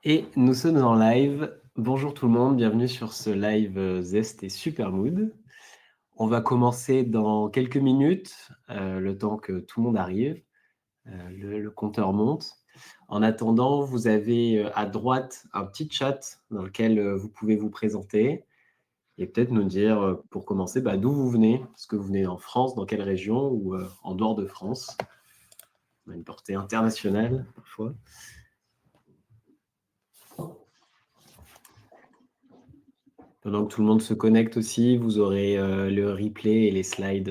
Et nous sommes en live. Bonjour tout le monde, bienvenue sur ce live Zest et Supermood. On va commencer dans quelques minutes, le temps que tout le monde arrive. Le compteur monte. En attendant, vous avez à droite un petit chat dans lequel vous pouvez vous présenter et peut-être nous dire, pour commencer, d'où vous venez. Est-ce que vous venez en France, dans quelle région ou en dehors de France? On a une portée internationale parfois. Pendant que tout le monde se connecte aussi, vous aurez le replay et les slides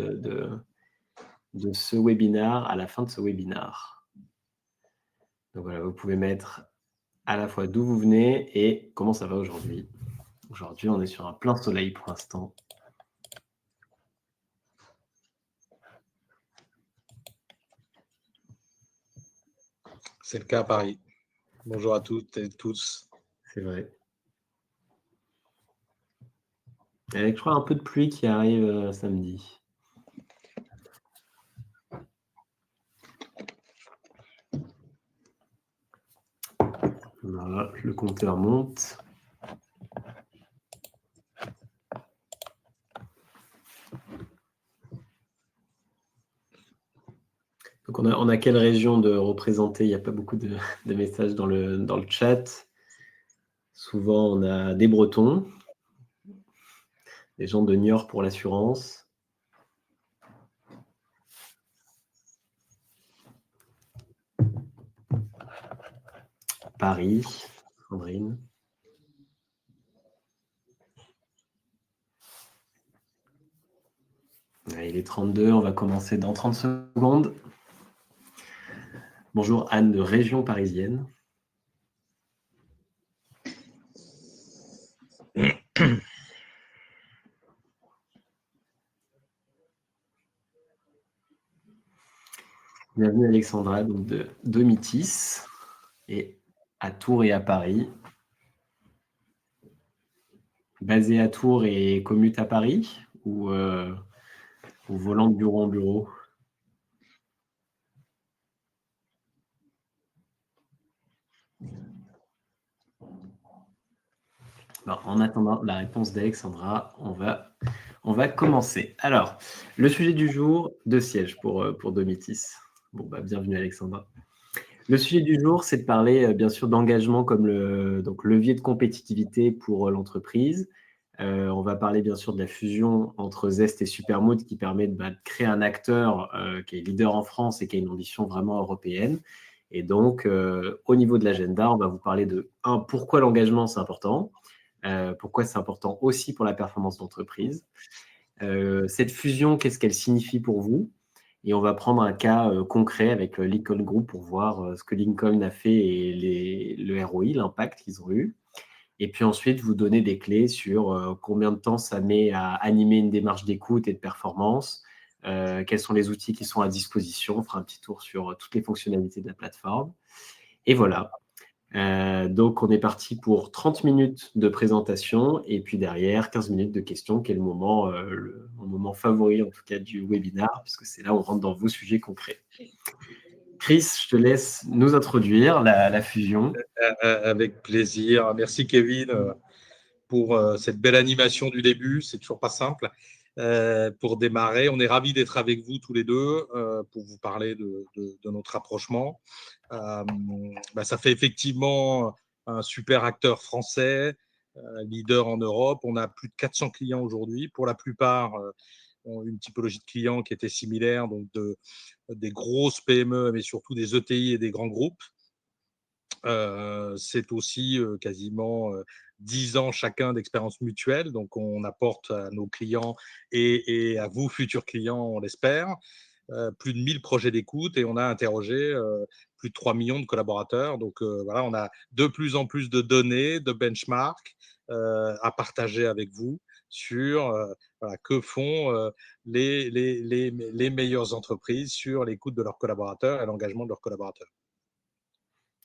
de ce webinaire à la fin de ce webinaire. Donc voilà, vous pouvez mettre à la fois d'où vous venez et comment ça va aujourd'hui. Aujourd'hui, on est sur un plein soleil pour l'instant. C'est le cas à Paris. Bonjour à toutes et tous. C'est vrai. Avec, je crois, un peu de pluie qui arrive samedi. Voilà, le compteur monte. Donc on a quelle région de représenter? Il n'y a pas beaucoup de messages dans le chat. Souvent, on a des Bretons, des gens de Niort pour l'assurance. Paris, Sandrine. Ouais, il est 32, on va commencer dans 30 secondes. Bonjour Anne de région parisienne. Bienvenue Alexandra, donc de Domitis, et à Tours et à Paris. Basée à Tours et commute à Paris ou volant de bureau en bureau? Bon, en attendant la réponse d'Alexandra, on va commencer. Alors, le sujet du jour, 2 sièges pour Domitis. Bon, bienvenue Alexandra. Le sujet du jour, c'est de parler bien sûr d'engagement comme donc levier de compétitivité pour l'entreprise. On va parler bien sûr de la fusion entre Zest et Supermood qui permet de créer un acteur qui est leader en France et qui a une ambition vraiment européenne. Et donc, au niveau de l'agenda, on va vous parler de pourquoi l'engagement c'est important, pourquoi c'est important aussi pour la performance d'entreprise. Cette fusion, qu'est-ce qu'elle signifie pour vous? Et on va prendre un cas concret avec Lincoln Group pour voir ce que Lincoln a fait et le ROI, l'impact qu'ils ont eu. Et puis ensuite, vous donner des clés sur combien de temps ça met à animer une démarche d'écoute et de performance, quels sont les outils qui sont à disposition. On fera un petit tour sur toutes les fonctionnalités de la plateforme. Et voilà. Donc, on est parti pour 30 minutes de présentation et puis derrière, 15 minutes de questions, qui est le moment, mon moment favori en tout cas du webinaire, puisque c'est là où on rentre dans vos sujets concrets. Chris, je te laisse nous introduire la fusion. Avec plaisir. Merci Kevin pour cette belle animation du début. C'est toujours pas simple. Pour démarrer, on est ravis d'être avec vous tous les deux pour vous parler de notre rapprochement. Ça fait effectivement un super acteur français, leader en Europe. On a plus de 400 clients aujourd'hui. Pour la plupart, ont une typologie de clients qui était similaire, donc des grosses PME, mais surtout des ETI et des grands groupes. C'est aussi quasiment 10 ans chacun d'expérience mutuelle. Donc, on apporte à nos clients et à vous, futurs clients, on l'espère, plus de 1000 projets d'écoute et on a interrogé plus de 3 millions de collaborateurs. Donc, voilà, on a de plus en plus de données, de benchmarks à partager avec vous sur voilà, que font les meilleures entreprises sur l'écoute de leurs collaborateurs et l'engagement de leurs collaborateurs.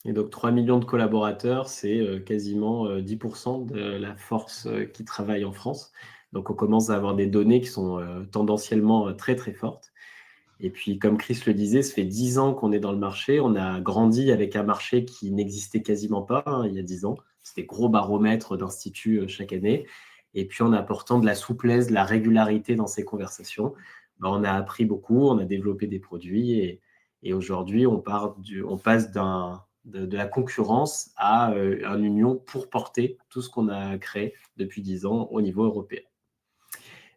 Et donc, 3 millions de collaborateurs, c'est quasiment 10% de la force qui travaille en France. Donc, on commence à avoir des données qui sont tendanciellement très, très fortes. Et puis, comme Chris le disait, ça fait 10 ans qu'on est dans le marché. On a grandi avec un marché qui n'existait quasiment pas il y a 10 ans. C'était gros baromètres d'instituts chaque année. Et puis, en apportant de la souplesse, de la régularité dans ces conversations, on a appris beaucoup, on a développé des produits. Et aujourd'hui, on passe de la concurrence à une union pour porter tout ce qu'on a créé depuis 10 ans au niveau européen.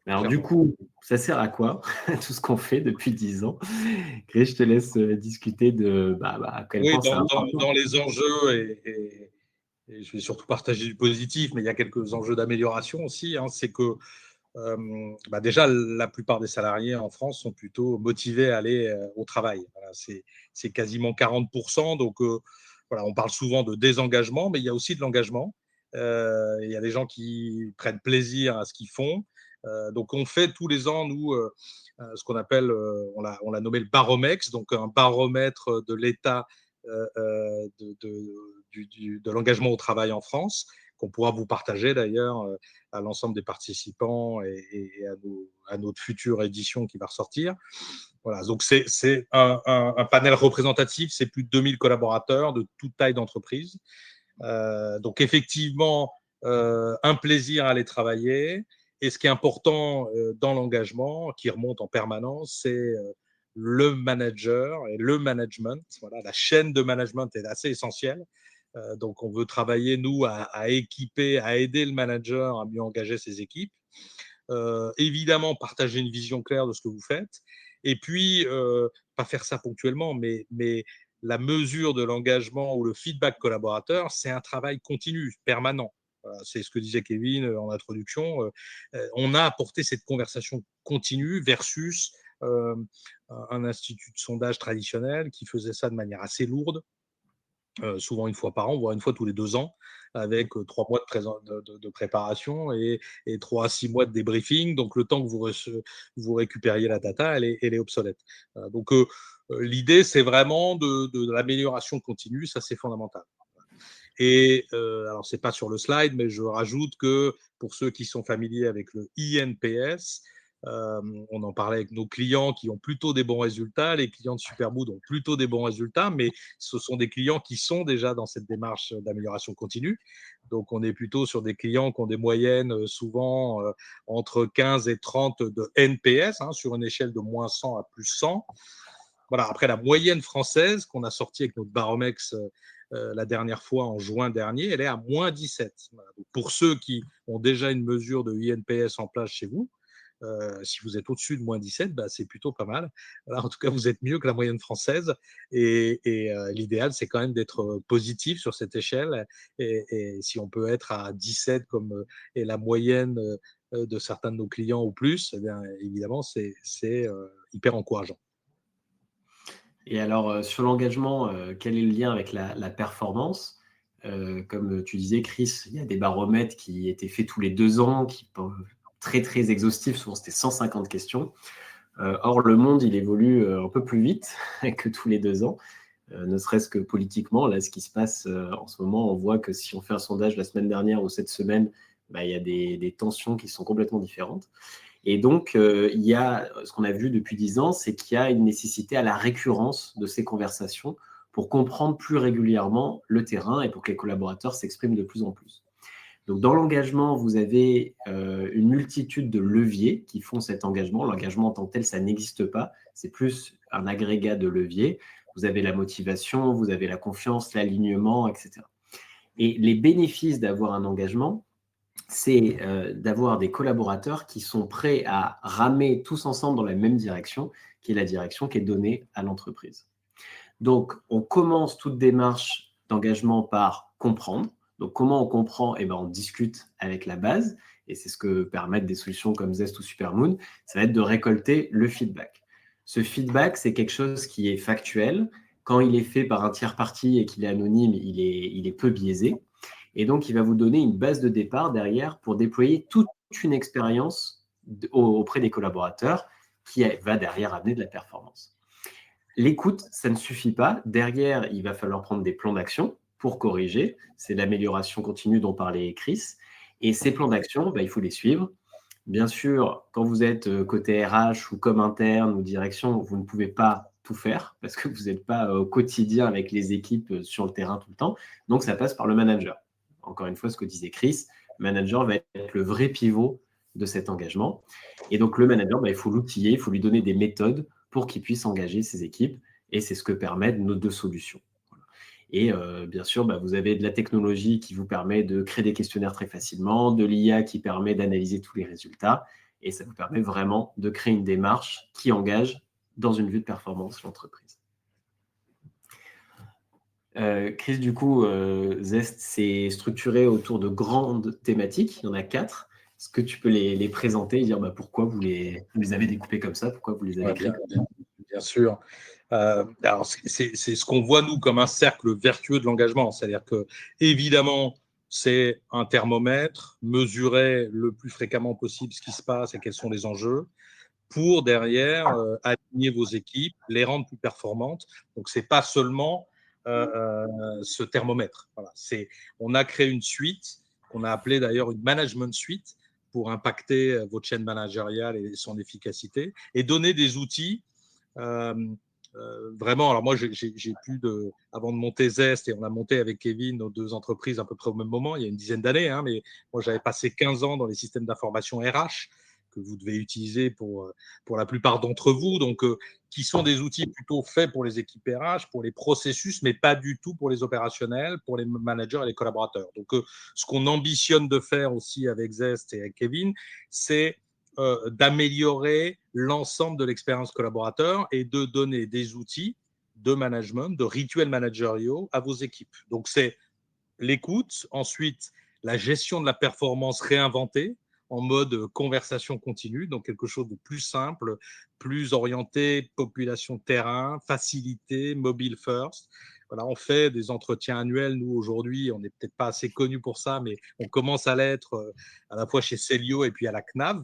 Alors du Clairement. coup, ça sert à quoi tout ce qu'on fait depuis 10 ans? Chris, je te laisse discuter de à quel Oui, point c'est important. dans les enjeux, et je vais surtout partager du positif, mais il y a quelques enjeux d'amélioration aussi. C'est que déjà, la plupart des salariés en France sont plutôt motivés à aller au travail. Voilà, c'est quasiment 40%. Donc, voilà, on parle souvent de désengagement, mais il y a aussi de l'engagement. Il y a des gens qui prennent plaisir à ce qu'ils font. Donc, on fait tous les ans, nous, ce qu'on appelle, on l'a nommé le Baromex, donc un baromètre de l'état de l'engagement au travail en France, qu'on pourra vous partager d'ailleurs à l'ensemble des participants et à notre future édition qui va ressortir. Voilà, donc c'est un panel représentatif, c'est plus de 2000 collaborateurs de toute taille d'entreprise. Donc effectivement, un plaisir à aller travailler. Et ce qui est important dans l'engagement, qui remonte en permanence, c'est le manager et le management. Voilà, la chaîne de management est assez essentielle. Donc, on veut travailler, nous, à équiper, à aider le manager à mieux engager ses équipes. Évidemment, partager une vision claire de ce que vous faites. Et puis, pas faire ça ponctuellement, mais la mesure de l'engagement ou le feedback collaborateur, c'est un travail continu, permanent. C'est ce que disait Kevin en introduction. On a apporté cette conversation continue versus un institut de sondage traditionnel qui faisait ça de manière assez lourde, souvent une fois par an, voire une fois tous les 2 ans, avec 3 mois de préparation et 3 à 6 mois de débriefing. Donc, le temps que vous récupériez la data, elle est obsolète. Donc, l'idée, c'est vraiment de l'amélioration continue, ça c'est fondamental. Et alors, ce n'est pas sur le slide, mais je rajoute que pour ceux qui sont familiers avec le INPS, on en parlait avec nos clients qui ont plutôt des bons résultats. Les clients de Supermood ont plutôt des bons résultats, mais ce sont des clients qui sont déjà dans cette démarche d'amélioration continue. Donc, on est plutôt sur des clients qui ont des moyennes souvent entre 15 et 30 de NPS, sur une échelle de moins 100 à plus 100. Voilà, après, la moyenne française qu'on a sortie avec notre Baromex la dernière fois en juin dernier, elle est à moins 17. Voilà. Donc, pour ceux qui ont déjà une mesure de INPS en place chez vous, si vous êtes au-dessus de moins 17, c'est plutôt pas mal. Alors, en tout cas, vous êtes mieux que la moyenne française. Et l'idéal, c'est quand même d'être positif sur cette échelle. Et si on peut être à 17 comme est la moyenne de certains de nos clients ou plus, eh bien, évidemment, c'est hyper encourageant. Et alors, sur l'engagement, quel est le lien avec la performance? Comme tu disais, Chris, il y a des baromètres qui étaient faits tous les 2 ans, qui sont très, très exhaustifs. Souvent, c'était 150 questions. Or, le monde, il évolue un peu plus vite que tous les 2 ans, ne serait-ce que politiquement. Là, ce qui se passe en ce moment, on voit que si on fait un sondage la semaine dernière ou cette semaine, il y a des tensions qui sont complètement différentes. Et donc, il y a ce qu'on a vu depuis 10 ans, c'est qu'il y a une nécessité à la récurrence de ces conversations pour comprendre plus régulièrement le terrain et pour que les collaborateurs s'expriment de plus en plus. Donc, dans l'engagement, vous avez une multitude de leviers qui font cet engagement. L'engagement en tant que tel, ça n'existe pas. C'est plus un agrégat de leviers. Vous avez la motivation, vous avez la confiance, l'alignement, etc. Et les bénéfices d'avoir un engagement, c'est d'avoir des collaborateurs qui sont prêts à ramer tous ensemble dans la même direction, qui est la direction qui est donnée à l'entreprise. Donc, on commence toute démarche d'engagement par comprendre. Donc, comment on comprend? On discute avec la base, et c'est ce que permettent des solutions comme Zest ou Supermoon. Ça va être de récolter le feedback. Ce feedback, c'est quelque chose qui est factuel. Quand il est fait par un tiers parti et qu'il est anonyme, il est peu biaisé. Et donc, il va vous donner une base de départ derrière pour déployer toute une expérience auprès des collaborateurs qui va derrière amener de la performance. L'écoute, ça ne suffit pas. Derrière, il va falloir prendre des plans d'action pour corriger. C'est l'amélioration continue dont parlait Chris. Et ces plans d'action, il faut les suivre. Bien sûr, quand vous êtes côté RH ou comme interne ou direction, vous ne pouvez pas tout faire parce que vous n'êtes pas au quotidien avec les équipes sur le terrain tout le temps. Donc, ça passe par le manager. Encore une fois, ce que disait Chris, le manager va être le vrai pivot de cet engagement. Et donc, le manager, il faut l'outiller, il faut lui donner des méthodes pour qu'il puisse engager ses équipes. Et c'est ce que permettent nos deux solutions. Et bien sûr, vous avez de la technologie qui vous permet de créer des questionnaires très facilement, de l'IA qui permet d'analyser tous les résultats, et ça vous permet vraiment de créer une démarche qui engage dans une vue de performance l'entreprise. Chris, du coup, Zest, c'est structuré autour de grandes thématiques. Il y en a 4. Est-ce que tu peux les présenter et dire pourquoi vous les avez découpés comme ça, pourquoi vous les avez créés comme ça? Bien sûr. Alors, c'est ce qu'on voit, nous, comme un cercle vertueux de l'engagement. C'est-à-dire que, évidemment, c'est un thermomètre, mesurer le plus fréquemment possible ce qui se passe et quels sont les enjeux, pour derrière aligner vos équipes, les rendre plus performantes. Donc, ce n'est pas seulement ce thermomètre. Voilà. On a créé une suite qu'on a appelée d'ailleurs une management suite pour impacter votre chaîne managériale et son efficacité et donner des outils vraiment. Alors moi, j'ai avant de monter Zest, et on a monté avec Kevin nos 2 entreprises à peu près au même moment, il y a une dizaine d'années, hein, mais moi, j'avais passé 15 ans dans les systèmes d'information RH que vous devez utiliser pour la plupart d'entre vous, donc qui sont des outils plutôt faits pour les équipes RH, pour les processus, mais pas du tout pour les opérationnels, pour les managers et les collaborateurs. Donc, ce qu'on ambitionne de faire aussi avec Zest et avec Kevin, c'est d'améliorer l'ensemble de l'expérience collaborateur et de donner des outils de management, de rituels managériaux à vos équipes. Donc, c'est l'écoute, ensuite la gestion de la performance réinventée en mode conversation continue, donc quelque chose de plus simple, plus orienté population de terrain, facilité, mobile first. Voilà, on fait des entretiens annuels. Nous, aujourd'hui, on n'est peut-être pas assez connus pour ça, mais on commence à l'être à la fois chez Célio et puis à la CNAV.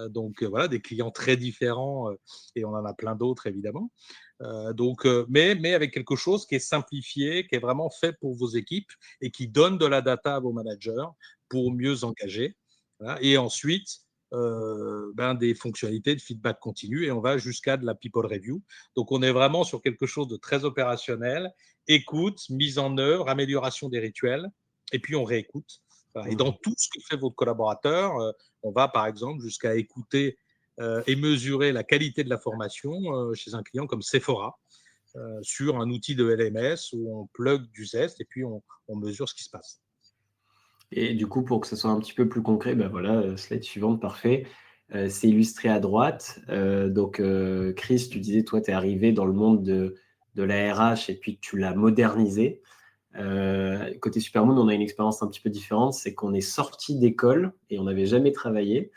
Donc, voilà, des clients très différents et on en a plein d'autres, évidemment. Mais avec quelque chose qui est simplifié, qui est vraiment fait pour vos équipes et qui donne de la data à vos managers pour mieux engager. Voilà. Et ensuite, des fonctionnalités de feedback continu et on va jusqu'à de la people review. Donc, on est vraiment sur quelque chose de très opérationnel, écoute, mise en œuvre, amélioration des rituels et puis on réécoute. Voilà. Et dans tout ce que fait votre collaborateur, on va par exemple jusqu'à écouter et mesurer la qualité de la formation chez un client comme Sephora sur un outil de LMS où on plug du Zest et puis on mesure ce qui se passe. Et du coup, pour que ce soit un petit peu plus concret, voilà, slide suivante, parfait. C'est illustré à droite. Donc, Chris, tu disais, toi, tu es arrivé dans le monde de la RH et puis tu l'as modernisé. Côté Supermoon, on a une expérience un petit peu différente, c'est qu'on est sorti d'école et on n'avait jamais travaillé,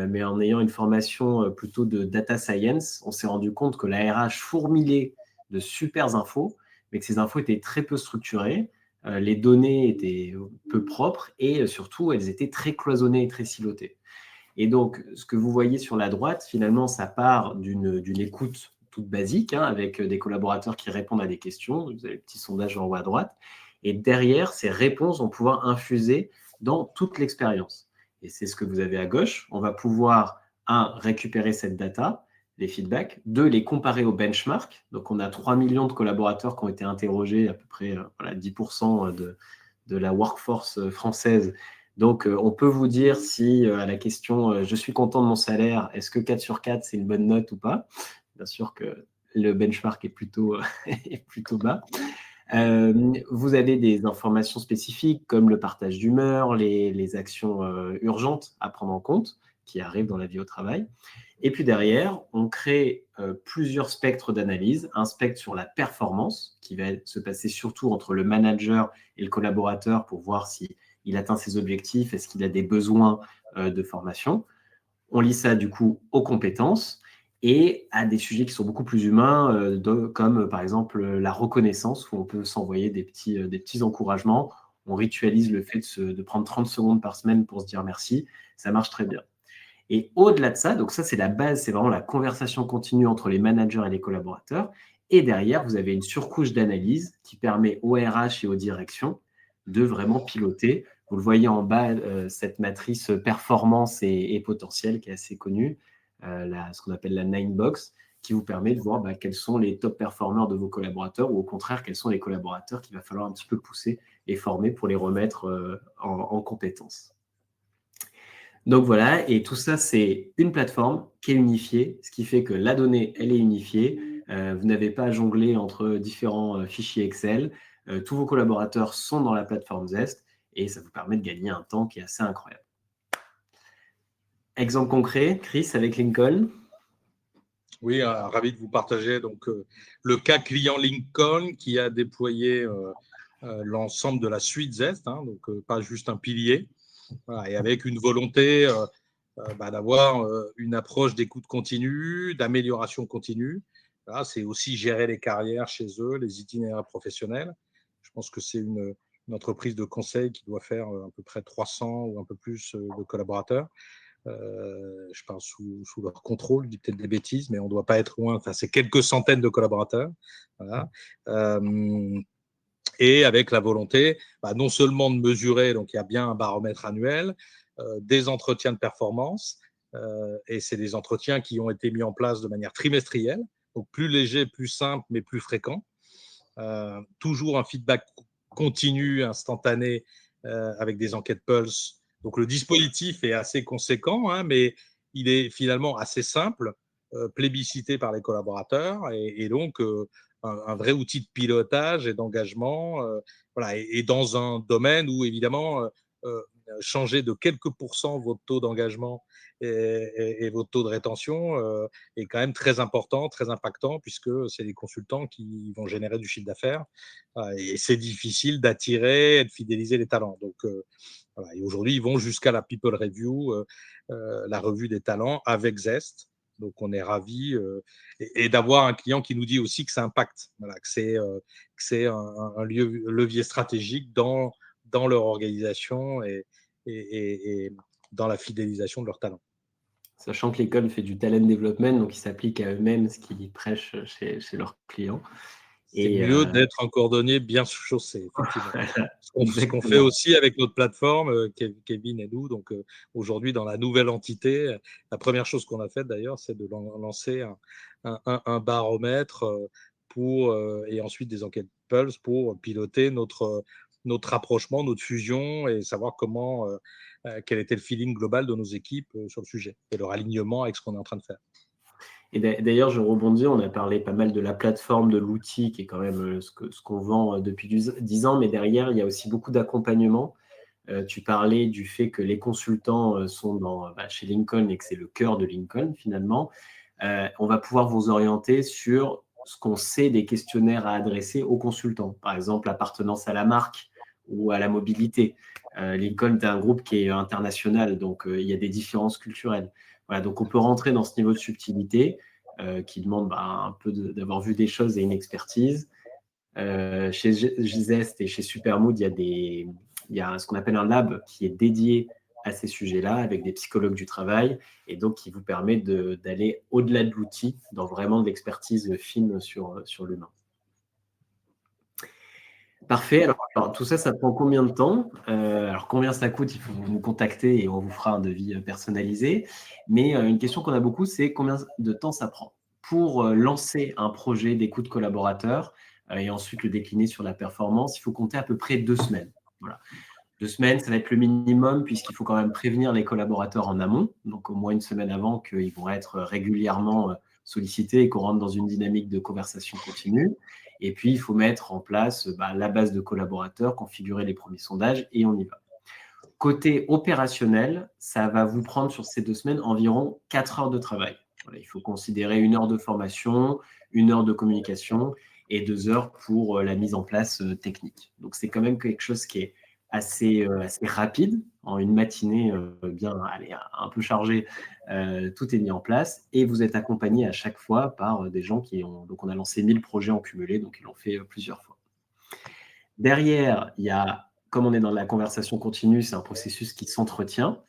mais en ayant une formation plutôt de data science, on s'est rendu compte que la RH fourmillait de super infos, mais que ces infos étaient très peu structurées, les données étaient peu propres et surtout, elles étaient très cloisonnées et très silotées. Et donc, ce que vous voyez sur la droite, finalement, ça part d'une écoute toute basique, hein, avec des collaborateurs qui répondent à des questions. Vous avez le petit sondage en haut à droite. Et derrière, ces réponses vont pouvoir infuser dans toute l'expérience. Et c'est ce que vous avez à gauche. On va pouvoir, récupérer cette data, les feedbacks, 2, les comparer au benchmark. Donc, on a 3 millions de collaborateurs qui ont été interrogés, à peu près 10% de la workforce française. Donc, on peut vous dire si à la question je suis content de mon salaire, est-ce que 4 sur 4, c'est une bonne note ou pas? Bien sûr que le benchmark est plutôt, est plutôt bas. Vous avez des informations spécifiques comme le partage d'humeur, les actions urgentes à prendre en compte qui arrivent dans la vie au travail. Et puis derrière, on crée plusieurs spectres d'analyse. Un spectre sur la performance qui va se passer surtout entre le manager et le collaborateur pour voir s'il atteint ses objectifs, est-ce qu'il a des besoins de formation. On lit ça du coup aux compétences et à des sujets qui sont beaucoup plus humains, comme par exemple la reconnaissance, où on peut s'envoyer des petits encouragements. On ritualise le fait de prendre 30 secondes par semaine pour se dire merci. Ça marche très bien. Et au-delà de ça, donc ça c'est la base, c'est vraiment la conversation continue entre les managers et les collaborateurs. Et derrière, vous avez une surcouche d'analyse qui permet aux RH et aux directions de vraiment piloter Vous le voyez en bas, cette matrice performance et potentiel qui est assez connue, ce qu'on appelle la 9 box, qui vous permet de voir quels sont les top performers de vos collaborateurs ou au contraire, quels sont les collaborateurs qu'il va falloir un petit peu pousser et former pour les remettre en compétences. Donc voilà, et tout ça, c'est une plateforme qui est unifiée, ce qui fait que la donnée, elle est unifiée. Vous n'avez pas à jongler entre différents fichiers Excel. Tous vos collaborateurs sont dans la plateforme Zest et ça vous permet de gagner un temps qui est assez incroyable. Exemple concret, Chris, avec Lincoln. Oui, ravi de vous partager donc, le cas client Lincoln qui a déployé l'ensemble de la suite Zest, hein, donc pas juste un pilier, voilà, et avec une volonté d'avoir une approche d'écoute continue, d'amélioration continue. Voilà, c'est aussi gérer les carrières chez eux, les itinéraires professionnels. Je pense que c'est une entreprise de conseil qui doit faire à peu près 300 ou un peu plus de collaborateurs. Je parle sous leur contrôle, je dis peut-être des bêtises, mais on ne doit pas être loin. Enfin, c'est quelques centaines de collaborateurs. Voilà. Et avec la volonté non seulement de mesurer, donc il y a bien un baromètre annuel, des entretiens de performance, et c'est des entretiens qui ont été mis en place de manière trimestrielle, donc plus léger, plus simple, mais plus fréquent. Toujours un feedback continu, instantané, avec des enquêtes Pulse. Donc le dispositif est assez conséquent, hein, mais il est finalement assez simple, plébiscité par les collaborateurs, et donc un vrai outil de pilotage et d'engagement, voilà, et dans un domaine où évidemment changer de quelques pourcents votre taux d'engagement et votre taux de rétention est quand même très important, très impactant, puisque c'est les consultants qui vont générer du chiffre d'affaires, et c'est difficile d'attirer et de fidéliser les talents. Donc voilà. Et aujourd'hui, ils vont jusqu'à la People Review, la revue des talents avec Zest. Donc, on est ravis et d'avoir un client qui nous dit aussi que ça impacte, voilà, que c'est un levier stratégique dans leur organisation et dans la fidélisation de leurs talents. Sachant que l'école fait du talent development, donc ils s'appliquent à eux-mêmes ce qu'ils prêchent chez leurs clients. C'est mieux d'être un cordonnier bien chaussé, effectivement. Ce qu'on fait aussi avec notre plateforme, Kevin et nous. Donc aujourd'hui, dans la nouvelle entité, la première chose qu'on a faite d'ailleurs, c'est de lancer un baromètre et ensuite des enquêtes Pulse pour piloter notre rapprochement, notre fusion et savoir quel était le feeling global de nos équipes sur le sujet et leur alignement avec ce qu'on est en train de faire. Et d'ailleurs, je rebondis, on a parlé pas mal de la plateforme, de l'outil, qui est quand même ce qu'on vend depuis 10 ans, mais derrière, il y a aussi beaucoup d'accompagnement. Tu parlais du fait que les consultants sont chez Lincoln et que c'est le cœur de Lincoln, finalement. On va pouvoir vous orienter sur ce qu'on sait des questionnaires à adresser aux consultants. Par exemple, l'appartenance à la marque ou à la mobilité. Lincoln est un groupe qui est international, donc il y a des différences culturelles. Voilà, donc on peut rentrer dans ce niveau de subtilité qui demande un peu d'avoir vu des choses et une expertise. Chez Zest et chez Supermood, il y a ce qu'on appelle un lab qui est dédié à ces sujets-là avec des psychologues du travail et donc qui vous permet d'aller au-delà de l'outil dans vraiment de l'expertise fine sur l'humain. Parfait. Alors, tout ça, ça prend combien de temps? Alors, combien ça coûte? Il faut nous contacter et on vous fera un devis personnalisé. Mais une question qu'on a beaucoup, c'est combien de temps ça prend pour lancer un projet d'écoute collaborateur et ensuite le décliner sur la performance. Il faut compter à peu près 2 semaines. Voilà. 2 semaines, ça va être le minimum puisqu'il faut quand même prévenir les collaborateurs en amont, donc au moins une semaine avant qu'ils vont être régulièrement sollicités et qu'on rentre dans une dynamique de conversation continue. Et puis, il faut mettre en place la base de collaborateurs, configurer les premiers sondages et on y va. Côté opérationnel, ça va vous prendre sur ces 2 semaines environ 4 heures de travail. Voilà, il faut considérer 1 heure de formation, 1 heure de communication et 2 heures pour la mise en place technique. Donc, c'est quand même quelque chose qui est assez rapide. En une matinée un peu chargée, tout est mis en place et vous êtes accompagné à chaque fois par des gens qui ont… Donc, on a lancé 1000 projets en cumulé, donc ils l'ont fait plusieurs fois. Derrière, il y a, comme on est dans la conversation continue, c'est un processus qui s'entretient.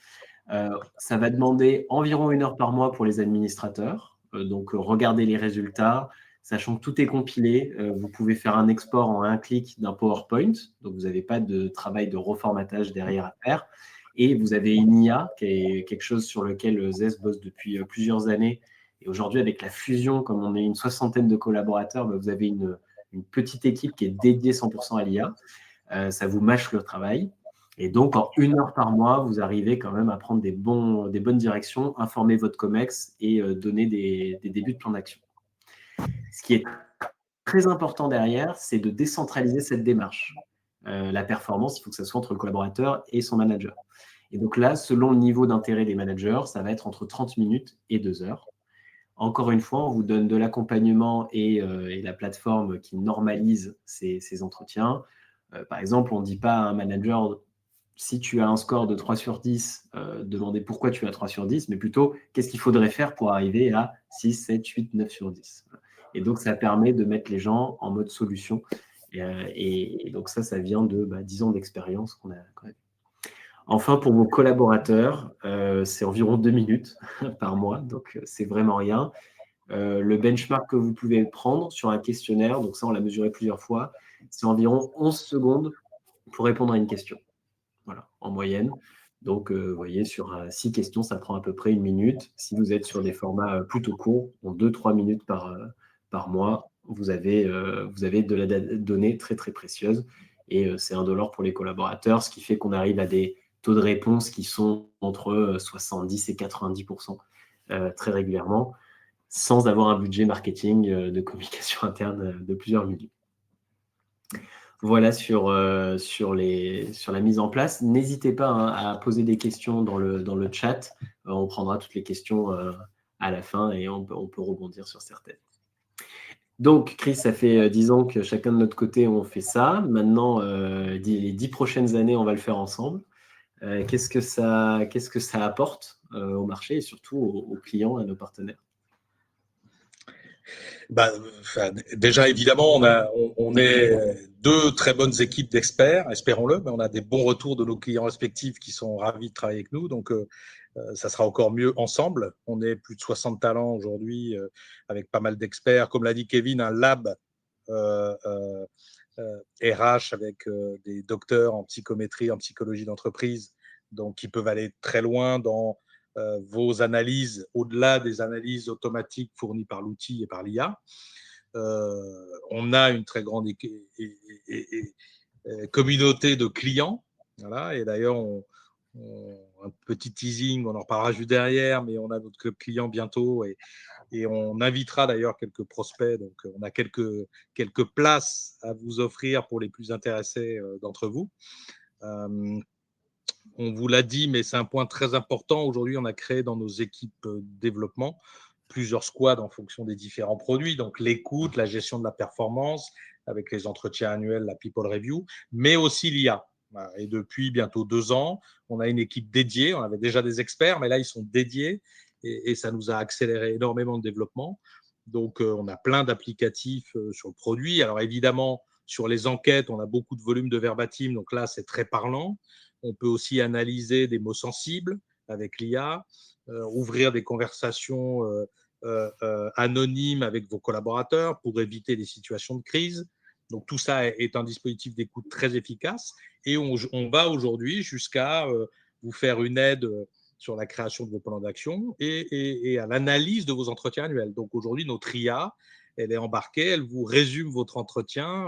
Ça va demander environ 1 heure par mois pour les administrateurs. Donc, regarder les résultats, sachant que tout est compilé. Vous pouvez faire un export en un clic d'un PowerPoint, donc vous n'avez pas de travail de reformatage derrière à faire. Et vous avez une IA, qui est quelque chose sur lequel Zest bosse depuis plusieurs années. Et aujourd'hui, avec la fusion, comme on est une soixantaine de collaborateurs, vous avez une petite équipe qui est dédiée 100% à l'IA. Ça vous mâche le travail. Et donc, en 1 heure par mois, vous arrivez quand même à prendre des bonnes directions, informer votre COMEX et donner des débuts de plan d'action. Ce qui est très important derrière, c'est de décentraliser cette démarche. La performance, il faut que ça soit entre le collaborateur et son manager. Et donc là, selon le niveau d'intérêt des managers, ça va être entre 30 minutes et 2 heures. Encore une fois, on vous donne de l'accompagnement et la plateforme qui normalise ces entretiens. Par exemple, on ne dit pas à un manager, si tu as un score de 3 sur 10, demander pourquoi tu as 3 sur 10, mais plutôt qu'est-ce qu'il faudrait faire pour arriver à 6, 7, 8, 9 sur 10. Et donc, ça permet de mettre les gens en mode solution. Et donc, ça vient de 10 ans d'expérience qu'on a quand même. Enfin, pour vos collaborateurs, c'est environ 2 minutes par mois, donc c'est vraiment rien. Le benchmark que vous pouvez prendre sur un questionnaire, donc ça, on l'a mesuré plusieurs fois, c'est environ 11 secondes pour répondre à une question. Voilà, en moyenne. Donc, vous voyez, sur 6 questions, ça prend à peu près 1 minute. Si vous êtes sur des formats plutôt courts, en 2-3 minutes par mois, vous avez de la donnée très, très précieuse. Et c'est $1 pour les collaborateurs, ce qui fait qu'on arrive à des taux de réponse qui sont entre 70 et 90% très régulièrement, sans avoir un budget marketing de communication interne de plusieurs millions. Voilà sur la mise en place. N'hésitez pas à poser des questions dans le chat. On prendra toutes les questions à la fin et on peut rebondir sur certaines. Donc, Chris, ça fait 10 ans que chacun de notre côté, on fait ça. Maintenant, les 10 prochaines années, on va le faire ensemble. Qu'est-ce que ça apporte au marché et surtout aux clients, à nos partenaires? Déjà, évidemment, on est 2 très bonnes équipes d'experts, espérons-le, mais on a des bons retours de nos clients respectifs qui sont ravis de travailler avec nous. Donc, ça sera encore mieux ensemble. On est plus de 60 talents aujourd'hui avec pas mal d'experts. Comme l'a dit Kevin, un lab RH avec des docteurs en psychométrie, en psychologie d'entreprise, donc qui peuvent aller très loin dans vos analyses, au-delà des analyses automatiques fournies par l'outil et par l'IA. On a une très grande communauté de clients. Voilà, et d'ailleurs, un petit teasing, on en reparlera juste derrière, mais on a notre club client bientôt et on invitera d'ailleurs quelques prospects. Donc, on a quelques places à vous offrir pour les plus intéressés d'entre vous. On vous l'a dit, mais c'est un point très important. Aujourd'hui, on a créé dans nos équipes développement plusieurs squads en fonction des différents produits. Donc, l'écoute, la gestion de la performance avec les entretiens annuels, la people review, mais aussi l'IA. Et depuis bientôt 2 ans, on a une équipe dédiée. On avait déjà des experts, mais là, ils sont dédiés et ça nous a accéléré énormément le développement. Donc, on a plein d'applicatifs sur le produit. Alors, évidemment, sur les enquêtes, on a beaucoup de volume de verbatim. Donc là, c'est très parlant. On peut aussi analyser des mots sensibles avec l'IA, ouvrir des conversations anonymes avec vos collaborateurs pour éviter des situations de crise. Donc, tout ça est un dispositif d'écoute très efficace. Et on va aujourd'hui jusqu'à vous faire une aide sur la création de vos plans d'action et à l'analyse de vos entretiens annuels. Donc, aujourd'hui, notre IA, elle est embarquée, elle vous résume votre entretien.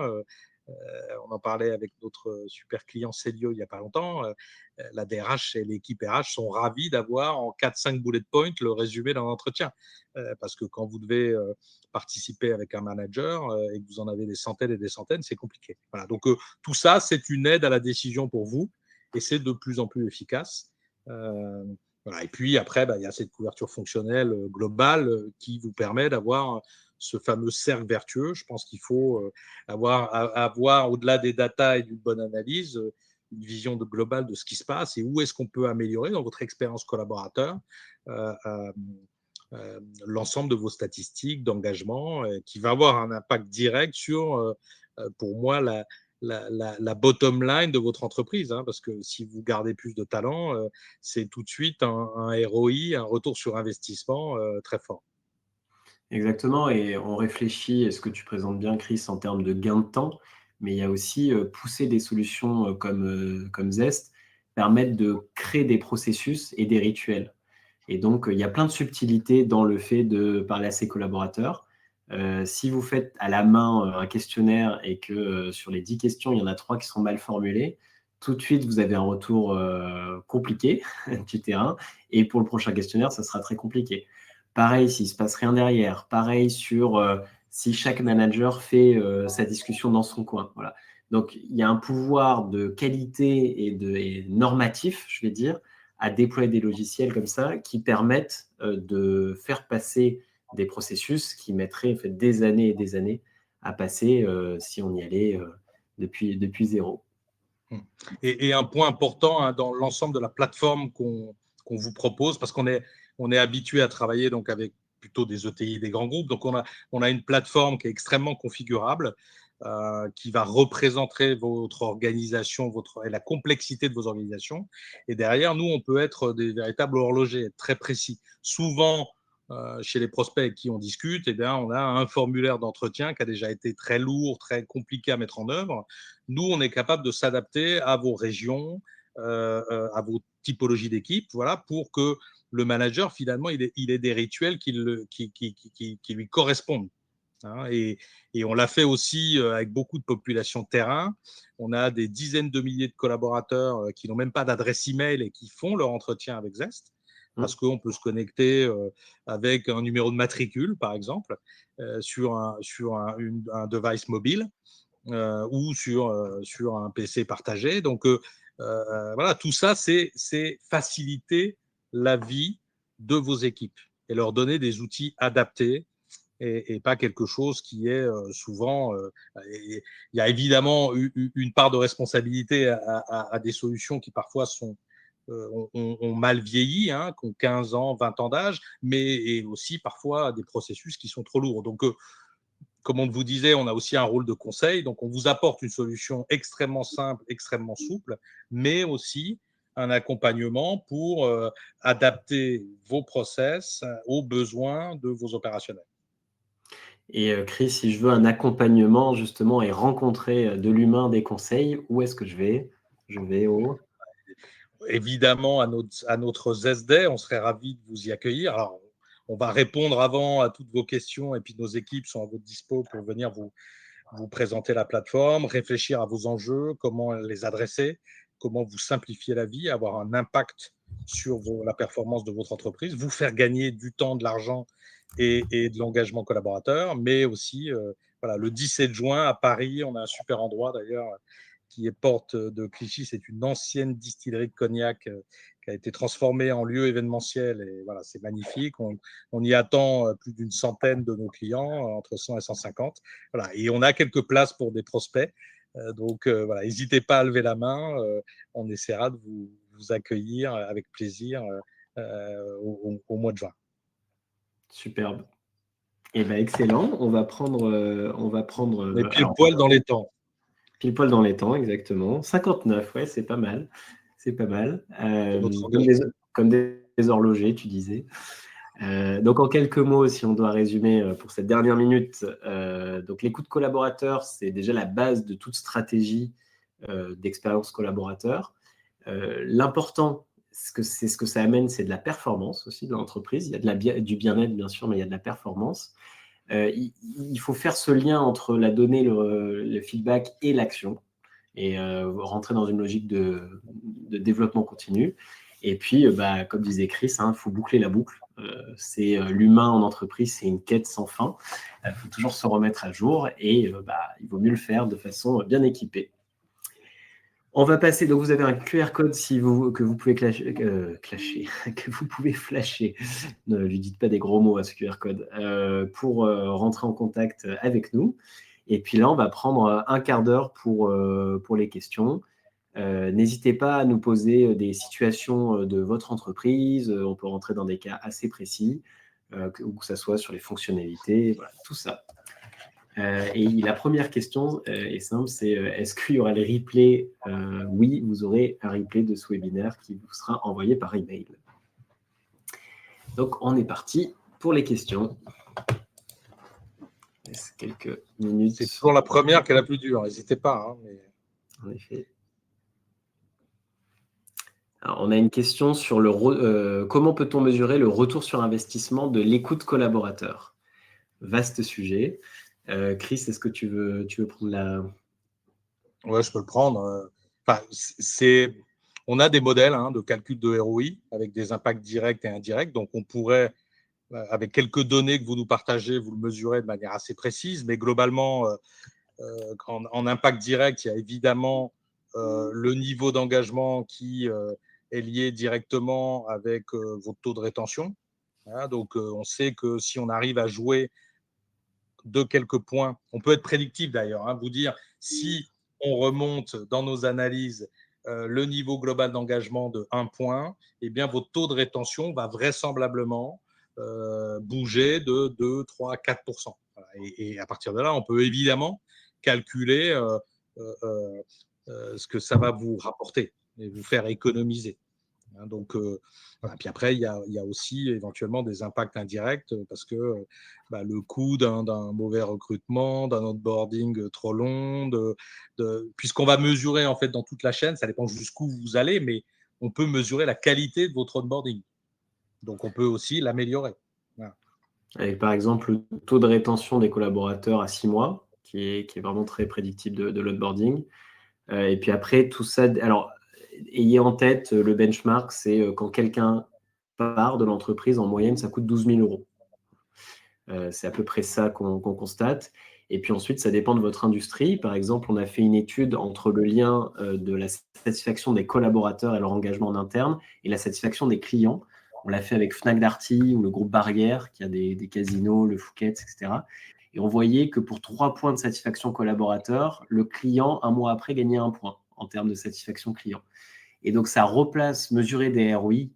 On en parlait avec notre super client Célio il n'y a pas longtemps. La DRH et l'équipe RH sont ravis d'avoir en 4-5 bullet points le résumé d'un entretien. Parce que quand vous devez participer avec un manager et que vous en avez des centaines et des centaines, c'est compliqué. Voilà. Donc, tout ça, c'est une aide à la décision pour vous et c'est de plus en plus efficace. Voilà. Et puis après, il y a cette couverture fonctionnelle globale qui vous permet d'avoir ce fameux cercle vertueux. Je pense qu'il faut avoir au-delà des data et d'une bonne analyse, une vision globale de ce qui se passe et où est-ce qu'on peut améliorer dans votre expérience collaborateur l'ensemble de vos statistiques d'engagement qui va avoir un impact direct sur, pour moi, la bottom line de votre entreprise. Parce que si vous gardez plus de talent, c'est tout de suite un ROI, un retour sur investissement très fort. Exactement, et on réfléchit, et ce que tu présentes bien, Chris, en termes de gain de temps, mais il y a aussi pousser des solutions comme Zest, permettent de créer des processus et des rituels. Et donc, il y a plein de subtilités dans le fait de parler à ses collaborateurs. Si vous faites à la main un questionnaire et que sur les 10 questions, il y en a 3 qui sont mal formulées, tout de suite, vous avez un retour compliqué du terrain. Et pour le prochain questionnaire, ça sera très compliqué. Pareil, s'il ne se passe rien derrière. Pareil sur si chaque manager fait sa discussion dans son coin. Voilà. Donc, il y a un pouvoir de qualité et normatif, je vais dire, à déployer des logiciels comme ça qui permettent de faire passer des processus qui mettraient en fait, des années et des années à passer si on y allait depuis zéro. Et un point important hein, dans l'ensemble de la plateforme qu'on vous propose, parce qu'on est habitué à travailler donc avec plutôt des ETI, des grands groupes. Donc, on a une plateforme qui est extrêmement configurable, qui va représenter votre organisation et la complexité de vos organisations. Et derrière, nous, on peut être des véritables horlogers, très précis. Souvent, chez les prospects avec qui on discute, eh bien, on a un formulaire d'entretien qui a déjà été très lourd, très compliqué à mettre en œuvre. Nous, on est capable de s'adapter à vos régions, à vos typologies d'équipe, voilà, pour que le manager, finalement, il ait des rituels qui lui correspondent. Hein, et on l'a fait aussi avec beaucoup de populations terrain. On a des dizaines de milliers de collaborateurs qui n'ont même pas d'adresse email et qui font leur entretien avec Zest, parce qu'on peut se connecter avec un numéro de matricule, par exemple, sur un device mobile ou sur un PC partagé. Donc, voilà, tout ça, c'est faciliter la vie de vos équipes et leur donner des outils adaptés et pas quelque chose qui est souvent… il y a évidemment une part de responsabilité à des solutions qui parfois ont mal vieilli, hein, qui ont 15 ans, 20 ans d'âge, mais aussi parfois des processus qui sont trop lourds. Donc, comme on vous disait, on a aussi un rôle de conseil. Donc, on vous apporte une solution extrêmement simple, extrêmement souple, mais aussi un accompagnement pour adapter vos process aux besoins de vos opérationnels. Et Chris, si je veux un accompagnement justement et rencontrer de l'humain des conseils, où est-ce que je vais? Je vais au… Évidemment, à notre ZESD, on serait ravis de vous y accueillir. Alors, on va répondre avant à toutes vos questions et puis nos équipes sont à votre dispo pour venir vous présenter la plateforme, réfléchir à vos enjeux, comment les adresser, comment vous simplifier la vie, avoir un impact sur la performance de votre entreprise, vous faire gagner du temps, de l'argent et de l'engagement collaborateur, mais aussi voilà, le 17 juin à Paris, on a un super endroit d'ailleurs qui est porte de Clichy. C'est une ancienne distillerie de cognac qui a été transformée en lieu événementiel. Et voilà, c'est magnifique. On y attend plus d'une centaine de nos clients, entre 100 et 150. Voilà. Et on a quelques places pour des prospects. Donc, voilà, n'hésitez pas à lever la main. On essaiera de vous accueillir avec plaisir au mois de juin. Superbe. Eh ben excellent. On va prendre. On est pile Alors, poil dans les temps. pile poil dans les temps, exactement. 59, ouais, c'est pas mal. C'est pas mal. C'est notre engagement. Comme des horlogers, tu disais. Donc, en quelques mots, si on doit résumer pour cette dernière minute, donc l'écoute collaborateur, c'est déjà la base de toute stratégie d'expérience collaborateur. L'important, c'est ce que ça amène, c'est de la performance aussi de l'entreprise. Il y a du bien-être, bien sûr, mais il y a de la performance. Il faut faire ce lien entre la donnée, le feedback et l'action, et rentrer dans une logique de développement continu. Et puis, comme disait Chris, il faut boucler la boucle. C'est l'humain en entreprise, c'est une quête sans fin. Il faut toujours se remettre à jour et il vaut mieux le faire de façon bien équipée. On va passer, donc vous avez un QR code que vous pouvez que vous pouvez flasher. Ne lui dites pas des gros mots à ce QR code pour rentrer en contact avec nous. Et puis là, on va prendre un quart d'heure pour les questions. N'hésitez pas à nous poser des situations de votre entreprise. On peut rentrer dans des cas assez précis, que ce soit sur les fonctionnalités, voilà, tout ça. Et la première question est simple, c'est est-ce qu'il y aura les replays? Oui, vous aurez un replay de ce webinaire qui vous sera envoyé par email. Donc, on est parti pour les questions. laisse quelques minutes. C'est toujours la première qui est la plus dure, n'hésitez pas. Hein, mais... En effet. Alors, on a une question sur comment peut-on mesurer le retour sur investissement de l'écoute collaborateur? Vaste sujet. Chris, est-ce que tu veux prendre la... Ouais, je peux le prendre. Enfin, on a des modèles de calcul de ROI avec des impacts directs et indirects. Donc, on pourrait, avec quelques données que vous nous partagez, vous le mesurer de manière assez précise. Mais globalement, en impact direct, il y a évidemment le niveau d'engagement qui est lié directement avec votre taux de rétention. Voilà, donc, on sait que si on arrive à jouer de quelques points, on peut être prédictif d'ailleurs, vous dire si on remonte dans nos analyses le niveau global d'engagement de 1 point, eh bien, votre taux de rétention va vraisemblablement bouger de 2, 3, 4%. Voilà. Et à partir de là, on peut évidemment calculer ce que ça va vous rapporter et vous faire économiser. Donc, voilà. Puis après, il y a aussi éventuellement des impacts indirects parce que le coût d'un mauvais recrutement, d'un onboarding trop long, puisqu'on va mesurer en fait dans toute la chaîne, ça dépend jusqu'où vous allez, mais on peut mesurer la qualité de votre onboarding. Donc, on peut aussi l'améliorer. Voilà. Avec par exemple le taux de rétention des collaborateurs à 6 mois, qui est vraiment très prédictible de l'onboarding. Et puis après, tout ça... Alors, ayez en tête, le benchmark, c'est quand quelqu'un part de l'entreprise, en moyenne, ça coûte 12 000 euros. C'est à peu près ça qu'on constate. Et puis ensuite, ça dépend de votre industrie. Par exemple, on a fait une étude entre le lien de la satisfaction des collaborateurs et leur engagement en interne et la satisfaction des clients. On l'a fait avec Fnac Darty ou le groupe Barrière, qui a des casinos, le Fouquet's, etc. Et on voyait que pour 3 points de satisfaction collaborateur, le client, un mois après, gagnait 1 point en termes de satisfaction client. Et donc, ça replace, mesurer des ROI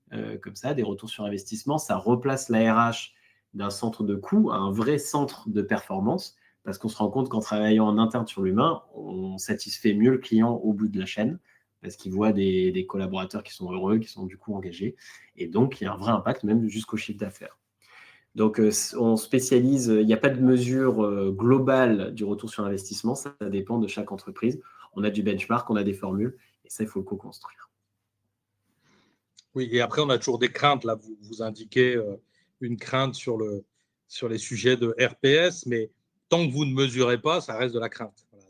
comme ça, des retours sur investissement, ça replace la RH d'un centre de coût à un vrai centre de performance, parce qu'on se rend compte qu'en travaillant en interne sur l'humain, on satisfait mieux le client au bout de la chaîne, parce qu'il voit des collaborateurs qui sont heureux, qui sont du coup engagés. Et donc, il y a un vrai impact même jusqu'au chiffre d'affaires. Donc, on spécialise, il n'y a pas de mesure globale du retour sur investissement, ça dépend de chaque entreprise. On a du benchmark, on a des formules, et ça, il faut le co-construire. Oui, et après, on a toujours des craintes. Là, vous indiquez une crainte sur les sujets de RPS, mais tant que vous ne mesurez pas, ça reste de la crainte. Voilà.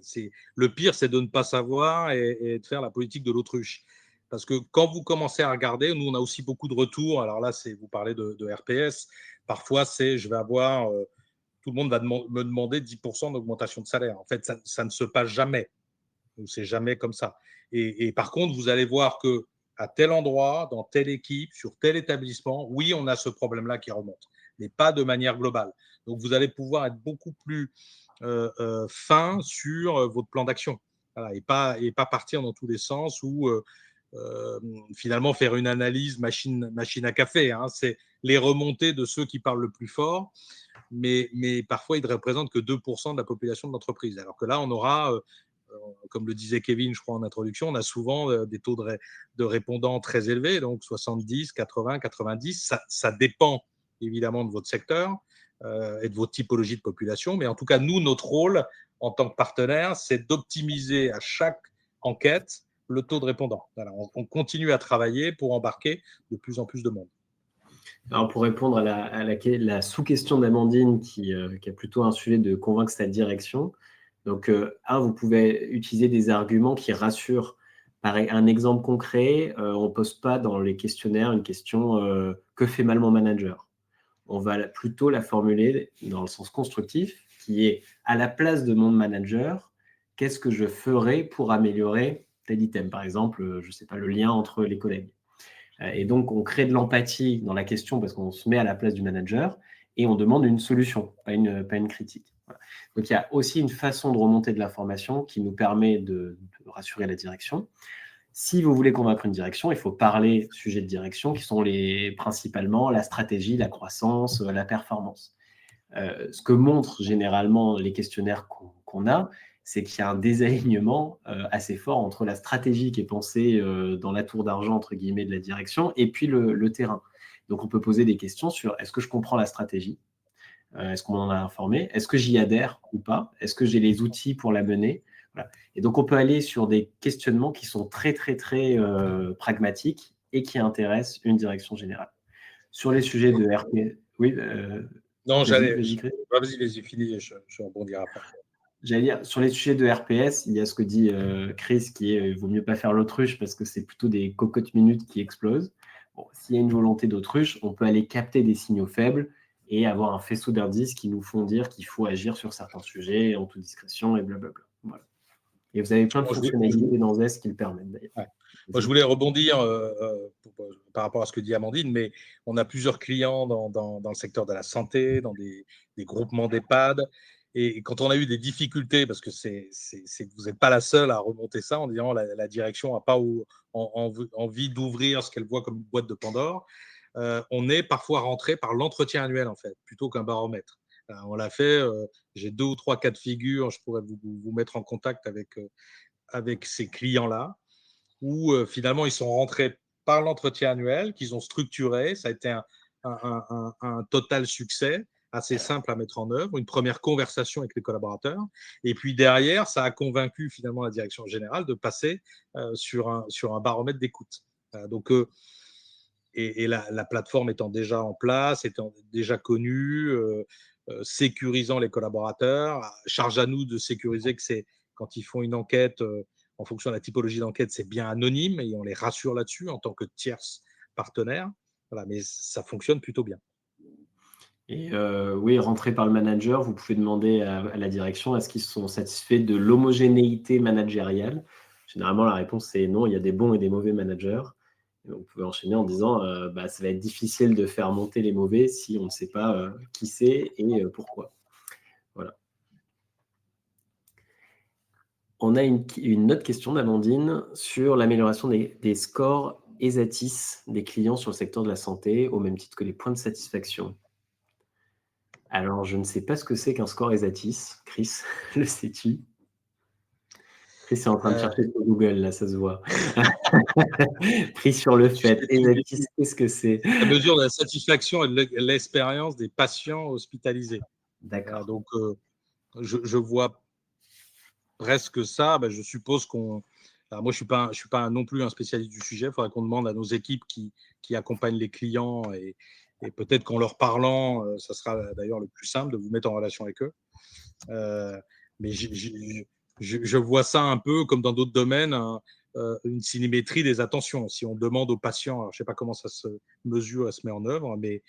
Le pire, c'est de ne pas savoir et de faire la politique de l'autruche. Parce que quand vous commencez à regarder, nous, on a aussi beaucoup de retours. Alors là, vous parlez de RPS. Parfois, je vais avoir, tout le monde va me demander 10% d'augmentation de salaire. En fait, ça ne se passe jamais. C'est jamais comme ça. Et par contre, vous allez voir que à tel endroit, dans telle équipe, sur tel établissement, oui, on a ce problème-là qui remonte, mais pas de manière globale. Donc, vous allez pouvoir être beaucoup plus fin sur votre plan d'action. Voilà, et pas partir dans tous les sens ou finalement faire une analyse machine à café. C'est les remontées de ceux qui parlent le plus fort, mais parfois, ils ne représentent que 2% de la population de l'entreprise. Alors que là, on aura comme le disait Kevin, je crois, en introduction, on a souvent des taux de répondants très élevés, donc 70, 80, 90. Ça dépend évidemment de votre secteur et de votre typologie de population. Mais en tout cas, nous, notre rôle en tant que partenaire, c'est d'optimiser à chaque enquête le taux de répondants. Voilà, on continue à travailler pour embarquer de plus en plus de monde. Alors, pour répondre à la sous-question d'Amandine, qui a plutôt un sujet de convaincre sa direction, donc, vous pouvez utiliser des arguments qui rassurent. Pareil, un exemple concret, on ne pose pas dans les questionnaires une question que fait mal mon manager. On va plutôt la formuler dans le sens constructif, qui est à la place de mon manager, qu'est-ce que je ferais pour améliorer tel item? Par exemple, je ne sais pas, le lien entre les collègues. Et donc, on crée de l'empathie dans la question parce qu'on se met à la place du manager et on demande une solution, pas une critique. Voilà. Donc, il y a aussi une façon de remonter de l'information qui nous permet de rassurer la direction. Si vous voulez convaincre une direction, il faut parler sujet de direction qui sont principalement la stratégie, la croissance, la performance. Ce que montrent généralement les questionnaires qu'on a, c'est qu'il y a un désalignement assez fort entre la stratégie qui est pensée dans la tour d'argent, entre guillemets, de la direction, et puis le terrain. Donc, on peut poser des questions sur est-ce que je comprends la stratégie? Est-ce qu'on m'en a informé? Est-ce que j'y adhère ou pas? Est-ce que j'ai les outils pour la mener? Voilà. Et donc, on peut aller sur des questionnements qui sont très, très, très pragmatiques et qui intéressent une direction générale. Sur les sujets de RP, oui, Non, vas-y, Chris. vas-y, finis, je rebondirai après. J'allais dire, sur les sujets de RPS, il y a ce que dit Chris, qui est vaut mieux pas faire l'autruche parce que c'est plutôt des cocottes minutes qui explosent. Bon, s'il y a une volonté d'autruche, on peut aller capter des signaux faibles et avoir un faisceau d'indices qui nous font dire qu'il faut agir sur certains sujets en toute discrétion et blablabla. Voilà. Et vous avez plein de fonctionnalités dans ZES qui le permettent d'ailleurs. Ouais. Moi, je voulais rebondir par rapport à ce que dit Amandine, mais on a plusieurs clients dans le secteur de la santé, dans des groupements d'EHPAD. Et quand on a eu des difficultés, parce que vous n'êtes pas la seule à remonter ça en disant la direction n'a pas envie d'ouvrir ce qu'elle voit comme une boîte de Pandore, on est parfois rentré par l'entretien annuel, en fait, plutôt qu'un baromètre. On l'a fait, j'ai 2 ou 3 cas de figure, je pourrais vous mettre en contact avec ces clients-là, où finalement ils sont rentrés par l'entretien annuel, qu'ils ont structuré. Ça a été un total succès, assez simple à mettre en œuvre, une première conversation avec les collaborateurs. Et puis derrière, ça a convaincu finalement la direction générale de passer sur un baromètre d'écoute. Donc, et la plateforme étant déjà en place, étant déjà connue, sécurisant les collaborateurs, charge à nous de sécuriser que c'est quand ils font une enquête, en fonction de la typologie d'enquête, c'est bien anonyme et on les rassure là-dessus en tant que tierce partenaire. Voilà, mais ça fonctionne plutôt bien. Et oui, rentré par le manager, vous pouvez demander à la direction est-ce qu'ils sont satisfaits de l'homogénéité managériale. Généralement, la réponse est non, il y a des bons et des mauvais managers. Et vous pouvez enchaîner en disant ça va être difficile de faire monter les mauvais si on ne sait pas qui c'est et pourquoi. Voilà. On a une autre question d'Amandine sur l'amélioration des scores ESATIS des clients sur le secteur de la santé, au même titre que les points de satisfaction. Alors, je ne sais pas ce que c'est qu'un score ESATIS. Chris, le sais-tu? Chris est en train de chercher sur Google, là, ça se voit. Pris sur le fait. ESATIS, qu'est-ce que c'est? La mesure de la satisfaction et de l'expérience des patients hospitalisés. D'accord. Donc, je vois presque ça. Je suppose qu'on… Alors moi, je suis pas non plus un spécialiste du sujet. Il faudrait qu'on demande à nos équipes qui accompagnent les clients et peut-être qu'en leur parlant, ça sera d'ailleurs le plus simple de vous mettre en relation avec eux. Mais je vois ça un peu comme dans d'autres domaines, une symétrie des attentions. Si on demande aux patients, alors je ne sais pas comment ça se mesure et se met en œuvre, mais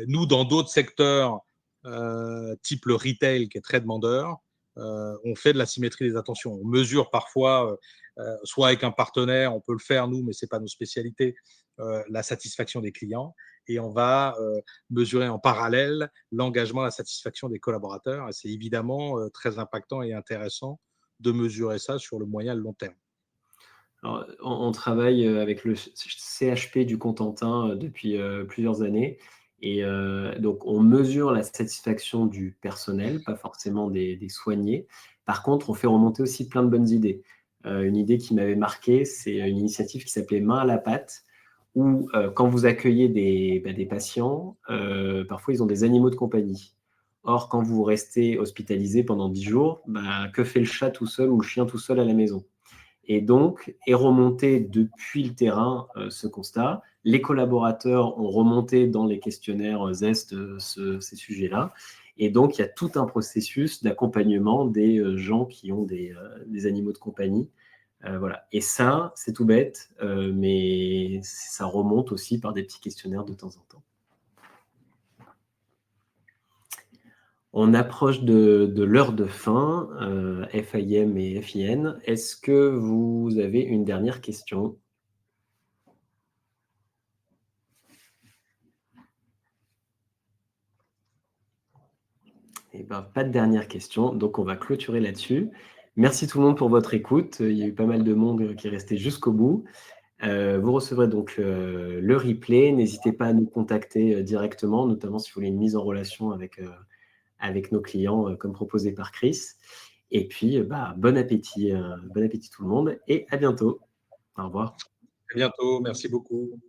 nous, dans d'autres secteurs, type le retail qui est très demandeur, on fait de la symétrie des attentions. On mesure parfois, soit avec un partenaire, on peut le faire nous, mais ce n'est pas nos spécialités, la satisfaction des clients. Et on va mesurer en parallèle l'engagement, la satisfaction des collaborateurs. Et c'est évidemment très impactant et intéressant de mesurer ça sur le moyen et le long terme. Alors, on travaille avec le CHP du Cotentin depuis plusieurs années. Et donc, on mesure la satisfaction du personnel, pas forcément des soignés. Par contre, on fait remonter aussi plein de bonnes idées. Une idée qui m'avait marqué, c'est une initiative qui s'appelait Main à la pâte, où quand vous accueillez des patients, parfois ils ont des animaux de compagnie. Or, quand vous restez hospitalisé pendant 10 jours, que fait le chat tout seul ou le chien tout seul à la maison? Et donc, est remonté depuis le terrain ce constat. Les collaborateurs ont remonté dans les questionnaires ZEST ces sujets-là. Et donc, il y a tout un processus d'accompagnement des gens qui ont des animaux de compagnie. Voilà. Et ça, c'est tout bête, mais ça remonte aussi par des petits questionnaires de temps en temps. On approche de l'heure de fin, FIM et FIN. Est-ce que vous avez une dernière question? Eh ben, pas de dernière question, donc on va clôturer là-dessus. Merci tout le monde pour votre écoute. Il y a eu pas mal de monde qui est resté jusqu'au bout. Vous recevrez donc le replay. N'hésitez pas à nous contacter directement, notamment si vous voulez une mise en relation avec nos clients, comme proposé par Chris. Et puis, bon appétit tout le monde et à bientôt. Au revoir. À bientôt, merci beaucoup.